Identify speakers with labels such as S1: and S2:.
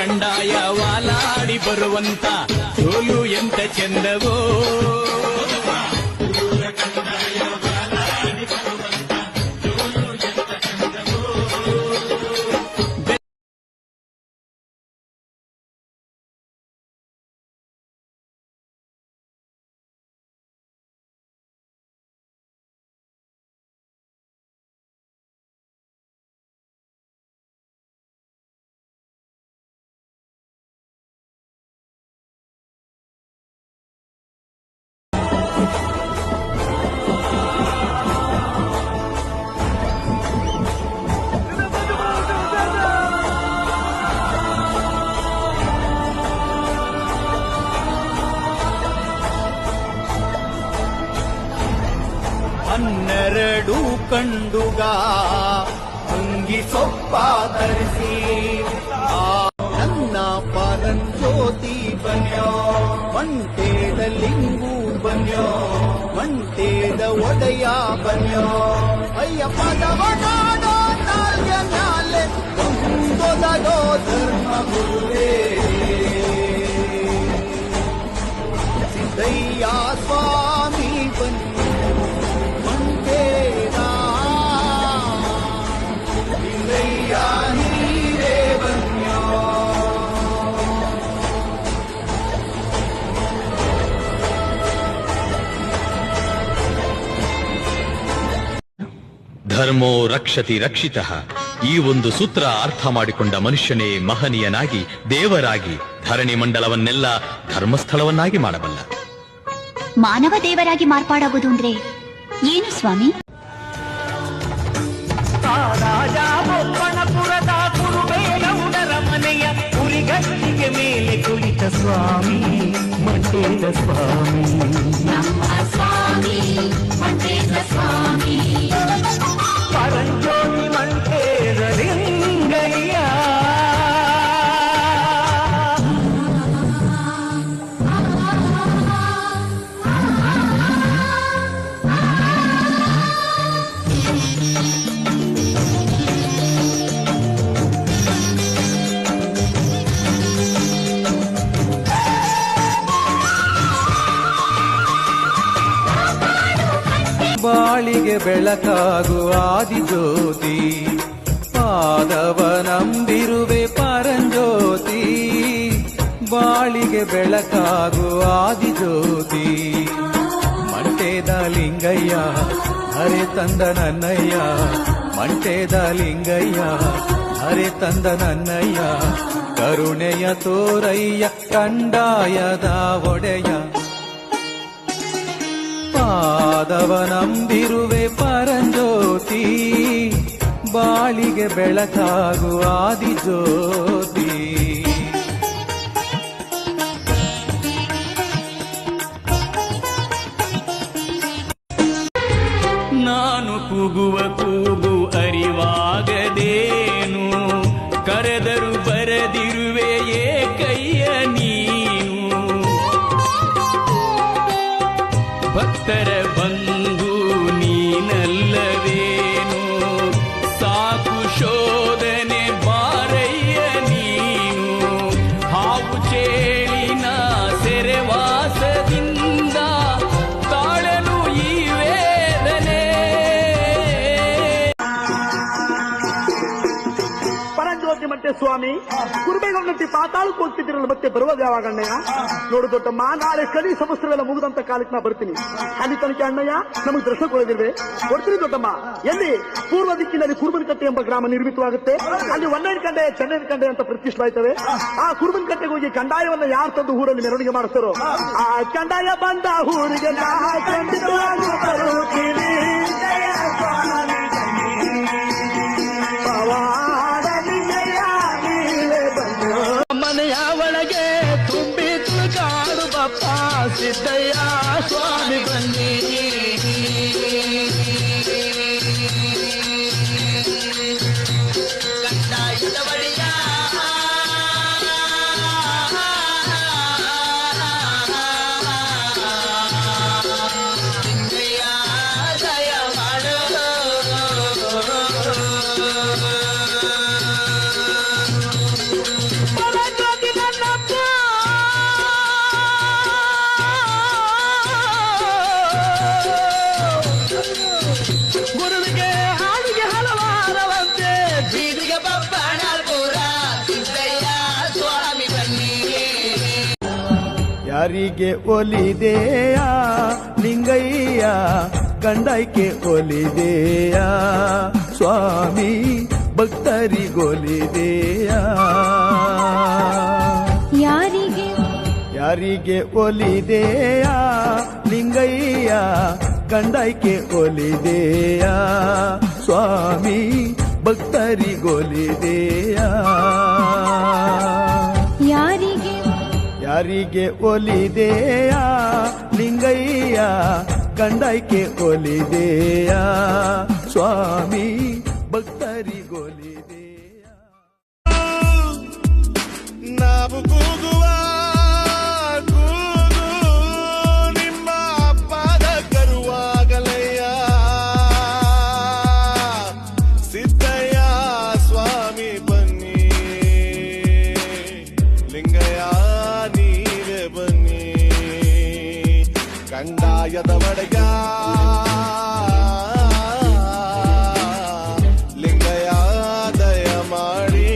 S1: ಕಂಡಾಯ ವಾಲಾಡಿ ಬರುವಂತ ಜೋಲು ಎಂತ ಚೆಂದವೋ. ಹನ್ನೆರಡು ಕಂಡುಗ ಅಂಗಿ ಸೊಪ್ಪ ಧರಿಸಿ ನನ್ನ ಪರಂಜ್ಯೋತಿ ಬನ್ಯೋ, ಮಂಟೇದ ಲಿಂಗು ಬನ್ಯೋ, ಮಂಟೇದ ಒಡೆಯ ಬನ್ಯೋ, ಅಯ್ಯ ಪದವನಾಡೋ ನಾಲ್ಯ ಮ್ಯಾಲೆ ಒಂದೊದಗೋ ಧರ್ಮ ಗುರುವೇ ಸಿದ್ದಯ್ಯ ಸ್ವಾಮಿ ಬನ್ನಿ.
S2: ಧರ್ಮೋ ರಕ್ಷತಿ ರಕ್ಷಿತಃ. ಈ ಒಂದು ಸೂತ್ರ ಅರ್ಥ ಮಾಡಿಕೊಂಡ ಮನುಷ್ಯನೇ ಮಹನೀಯನಾಗಿ ದೇವರಾಗಿ ಧರಣಿ ಮಂಡಲವನ್ನೆಲ್ಲ ಧರ್ಮಸ್ಥಳವನ್ನಾಗಿ ಮಾಡಬಲ್ಲ.
S3: ಮಾನವ ದೇವರಾಗಿ ಮಾರ್ಪಾಡಾಗೋದು ಅಂದ್ರೆ ಏನು ಸ್ವಾಮಿ?
S4: ರಾಜಾಪುರದ ಕುರುಬೇಗೌಡರ ಮನೆಯ ಉರಿಗಟ್ಟಿಗೆ ಮೇಲೆ ಕುಳಿತ ಸ್ವಾಮಿ ಮಂಟೇದ ಸ್ವಾಮಿ, ನಮ್ಮ ಸ್ವಾಮಿ ಮಂಟೇದ ಸ್ವಾಮಿ, ಪರಂಜ್ಯೋತಿ ಮಂಟೇದ ಲಿಂಗಯ್ಯ.
S5: ಬಾಳಿಗೆ ಬೆಳಕಾಗುವ ಆದಿಜ್ಯೋತಿ, ಪಾದವನಂಬಿರುವೆ ಪರಂಜ್ಯೋತಿ. ಬಾಳಿಗೆ ಬೆಳಕಾಗುವ ಆದಿಜ್ಯೋತಿ, ಮಂಟೇದ ಲಿಂಗಯ್ಯ ಹರೆ ತಂದ ನನ್ನಯ್ಯ, ಮಂಟೇದ ಲಿಂಗಯ್ಯ ಹರೆ ತಂದ ನನ್ನಯ್ಯ. ಕರುಣೆಯ ತೋರಯ್ಯ ಕಂಡಾಯದ ಒಡೆಯ, ಪಾದವನಂಬಿರುವೆ ಪರಂಜ್ಯೋತಿ. ಬಾಳಿಗೆ ಬೆಳಕಾಗುವ ಆದಿಜ್ಯೋತಿ.
S1: ನಾನು ಕೂಗುವ ಕೂಗು ಅರಿವಾಗದೇನು, ಕರೆದರು ಬರದಿರುವೆ ಏಕಯ್ಯ ನೀನು. ಭಕ್ತರ ಬಂಧು ನೀನಲ್ಲವೇನು, ಸಾಕು ಶೋಧನೆ ಬಾರಯ್ಯ ನೀನು. ಹಾವು ಚೇಳಿನ ಸೆರೆವಾಸದಿಂದ ತಾಳಲು ಈ ವೇದನೆ.
S4: ಪರಂಜ್ಯೋತಿ ಮಂಟೆ ಸ್ವಾಮಿ ಕುರುಬೇಗೌಡಂತೆ ಪಾತಾಳಕ್ಕೆ ಹೋಗ್ತಿದ್ದೀರಲ್ಲ, ಮತ್ತೆ ಬರುವುದು ಯಾವಾಗ ಅಣ್ಣಯ್ಯ? ನೋಡು ದೊಡ್ಡಮ್ಮ, ನಾಳೆ ಕಲಿ ಸಮಸ್ಯೆಲ್ಲ ಮುಗಿದಂತ ಕಾಲಕ್ಕೆ ನಾ ಬರ್ತೀನಿ. ಅಲ್ಲಿ ತನಕ ಅಣ್ಣಯ್ಯ ನಮಗೆ ದರ್ಶನ ಕೊಡೋದಿಲ್ವೇ? ಕೊಡ್ತೀನಿ ದೊಡ್ಡಮ್ಮ. ಎಲ್ಲಿ? ಪೂರ್ವ ದಿಕ್ಕಿನಲ್ಲಿ ಕುರುಬನಕಟ್ಟೆ ಎಂಬ ಗ್ರಾಮ ನಿರ್ಮಿತವಾಗುತ್ತೆ. ಅಲ್ಲಿ ಒಂದೈನ ಕಂಡೆ ಚೆನ್ನೈನ ಕಂಡೆ ಅಂತ ಪ್ರತಿಷ್ಠಾಯ್ತವೆ. ಆ ಕುರುಬನಕಟ್ಟೆಗೆ ಹೋಗಿ ಕಂದಾಯವನ್ನ ಯಾರು ತಂದು ಊರಲ್ಲಿ ಮೆರವಣಿಗೆ ಮಾಡಿಸ್ತಾರೋ, ಆ ಕಂದಾಯ ಬಂದ ಊರಿಗೆ ನಾ ಖಂಡಿತವಾಗಿ ಬರುತ್ತೀನಿ.
S1: ಮನೆಯ ಒಳಗೆ ತುಂಬಿ ತುಳುಕಾಡು ಬಪ್ಪ ಸಿದ್ದಯ್ಯ ಸ್ವಾಮಿ ಬನ್ನಿ. ಕಂದಾಯದ ಬಳಿಯ ಸಿದ್ದಯ್ಯ ದಯ ಮಾಡು.
S4: ಪರಂಜ್ಯೋತಿ
S6: ಯಾರಿಗೆ ಒಲಿದೆಯ ಲಿಂಗಯ್ಯ ಗಂಡೈಕೆ ಒಲಿದೆಯ ಸ್ವಾಮಿ ಭಕ್ತರಿಗೊಲಿದೆಯ ಯಾರಿಗೆ ಒಲಿದೆಯ ಲಿಂಗಯ್ಯ ಗಂಡೈಕೆ ಒಲಿದೆಯ ಸ್ವಾಮಿ ಭಕ್ತರಿಗೊಲಿದೆಯ ಯಾರಿಗೆ ಒಲಿದೆಯ ಲಿಂಗಯ್ಯ ಗಂಡೈಕೆ ಒಲಿದೆಯ ಸ್ವಾಮಿ ಭಕ್ತರಿಗೊಲಿದೆಯ
S7: ನಾವು ಕೂಗುವ ಕೂಗು ನಿಮ್ಮ ಪಾದ ಕರುವಾಗಲಯ್ಯ ಸಿದ್ದಯ್ಯ ಸ್ವಾಮಿ ಬನ್ನಿ ಲಿಂಗಯ್ಯ ನೀವೇ ಬನ್ನಿ ಕಂದಾಯದ ಒಡೆಯ